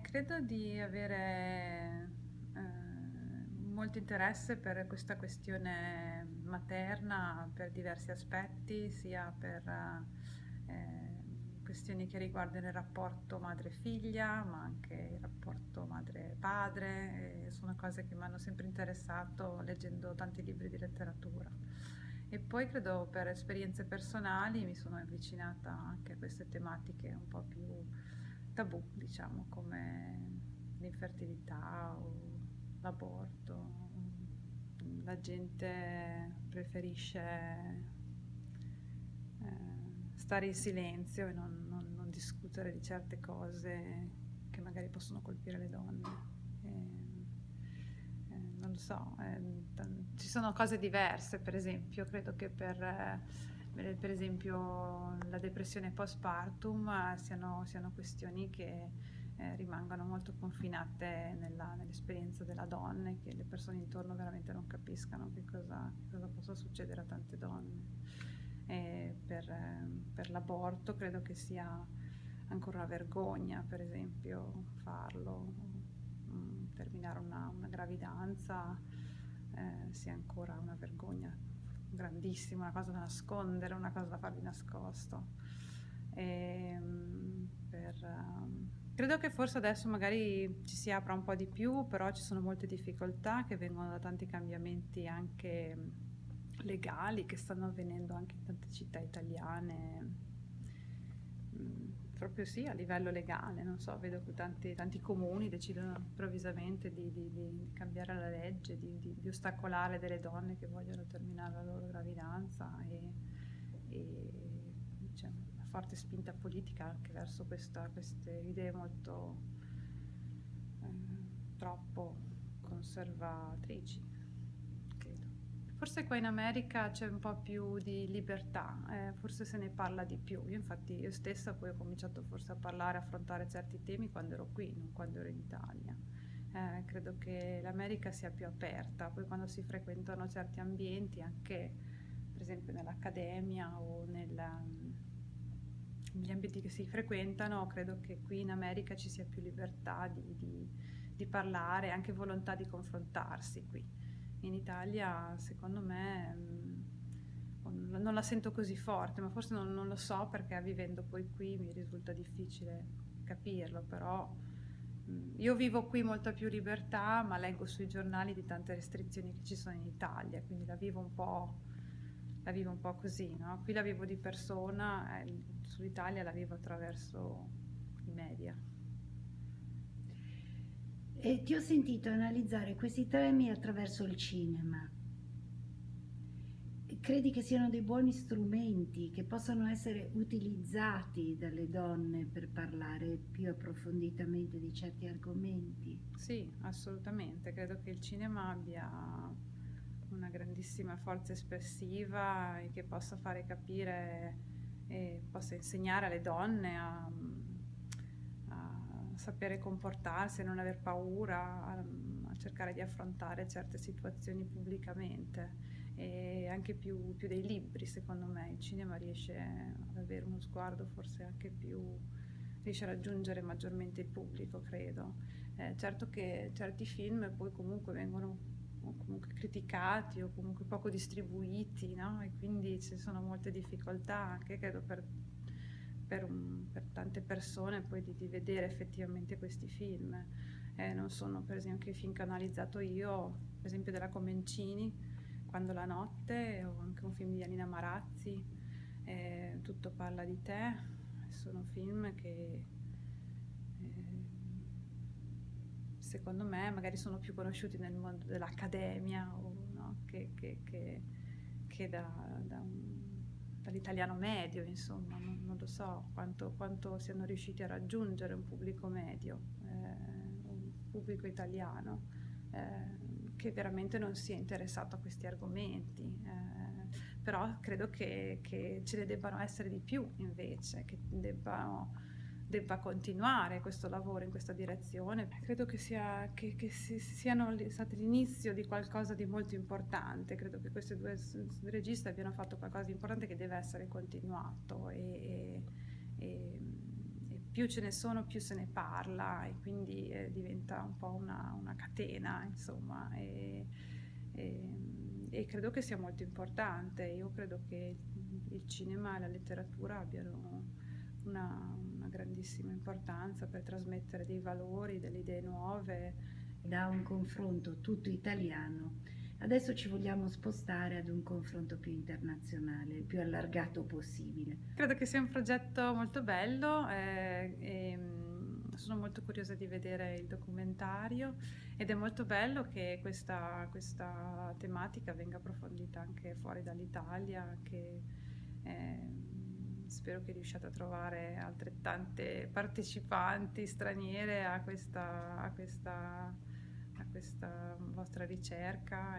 Credo di avere molto interesse per questa questione materna per diversi aspetti, sia per questioni che riguardano il rapporto madre-figlia, ma anche il rapporto madre-padre. Sono cose che mi hanno sempre interessato leggendo tanti libri di letteratura. E poi credo per esperienze personali mi sono avvicinata anche a queste tematiche un po' più tabù, diciamo, come l'infertilità o l'aborto. La gente preferisce stare in silenzio e non discutere di certe cose che magari possono colpire le donne. Non lo so, ci sono cose diverse, per esempio, credo che per esempio la depressione postpartum siano questioni che rimangano molto confinate nell'esperienza della donna e che le persone intorno veramente non capiscano che cosa possa succedere a tante donne. Per l'aborto credo che sia ancora una vergogna, per esempio, farlo, terminare una gravidanza sia ancora una vergogna grandissima, una cosa da nascondere, una cosa da fare di nascosto. Credo che forse adesso magari ci si apra un po' di più, però ci sono molte difficoltà che vengono da tanti cambiamenti anche legali che stanno avvenendo anche in tante città italiane. Proprio sì, a livello legale, non so, vedo che tanti comuni decidono improvvisamente di cambiare la legge, di ostacolare delle donne che vogliono terminare la loro gravidanza e c'è una forte spinta politica anche verso queste idee molto troppo conservatrici, credo. Forse qua in America c'è un po' più di libertà, forse se ne parla di più. Io stessa poi ho cominciato forse a parlare, a affrontare certi temi quando ero qui, non quando ero in Italia. Credo che l'America sia più aperta, poi quando si frequentano certi ambienti, anche per esempio nell'accademia o negli ambiti che si frequentano, credo che qui in America ci sia più libertà di parlare, anche volontà di confrontarsi qui. In Italia, secondo me, non la sento così forte, ma forse non lo so perché vivendo poi qui mi risulta difficile capirlo, però io vivo qui molta più libertà, ma leggo sui giornali di tante restrizioni che ci sono in Italia, quindi la vivo un po' così, no? Qui la vivo di persona, sull'Italia la vivo attraverso i media. E ti ho sentito analizzare questi temi attraverso il cinema. Credi che siano dei buoni strumenti che possano essere utilizzati dalle donne per parlare più approfonditamente di certi argomenti? Sì, assolutamente. Credo che il cinema abbia una grandissima forza espressiva e che possa fare capire e possa insegnare alle donne a sapere comportarsi, a non aver paura, a cercare di affrontare certe situazioni pubblicamente. E anche più dei libri, secondo me. Il cinema riesce ad avere uno sguardo forse anche riesce a raggiungere maggiormente il pubblico, credo. Certo che certi film poi comunque vengono comunque criticati o comunque poco distribuiti, no? E quindi ci sono molte difficoltà anche, credo, per tante persone poi di vedere effettivamente questi film. Non sono, per esempio, anche i film che ho analizzato io, per esempio della Comencini, Quando la notte, o anche un film di Anina Marazzi, Tutto parla di te. Sono film che secondo me magari sono più conosciuti nel mondo dell'accademia o, no? Che dall'italiano medio, insomma, non lo so quanto siano riusciti a raggiungere un pubblico medio, un pubblico italiano che veramente non sia interessato a questi argomenti. Però credo che ce ne debbano essere di più invece, debba continuare questo lavoro in questa direzione. Credo che siano stati l'inizio di qualcosa di molto importante. Credo che questi due registi abbiano fatto qualcosa di importante che deve essere continuato e più ce ne sono, più se ne parla e quindi diventa un po' una catena, insomma, e credo che sia molto importante. Io credo che il cinema e la letteratura abbiano una grandissima importanza per trasmettere dei valori, delle idee nuove. Da un confronto tutto italiano, adesso ci vogliamo spostare ad un confronto più internazionale, il più allargato possibile. Credo che sia un progetto molto bello e sono molto curiosa di vedere il documentario ed è molto bello che questa tematica venga approfondita anche fuori dall'Italia, che spero che riusciate a trovare altrettante partecipanti straniere a questa vostra ricerca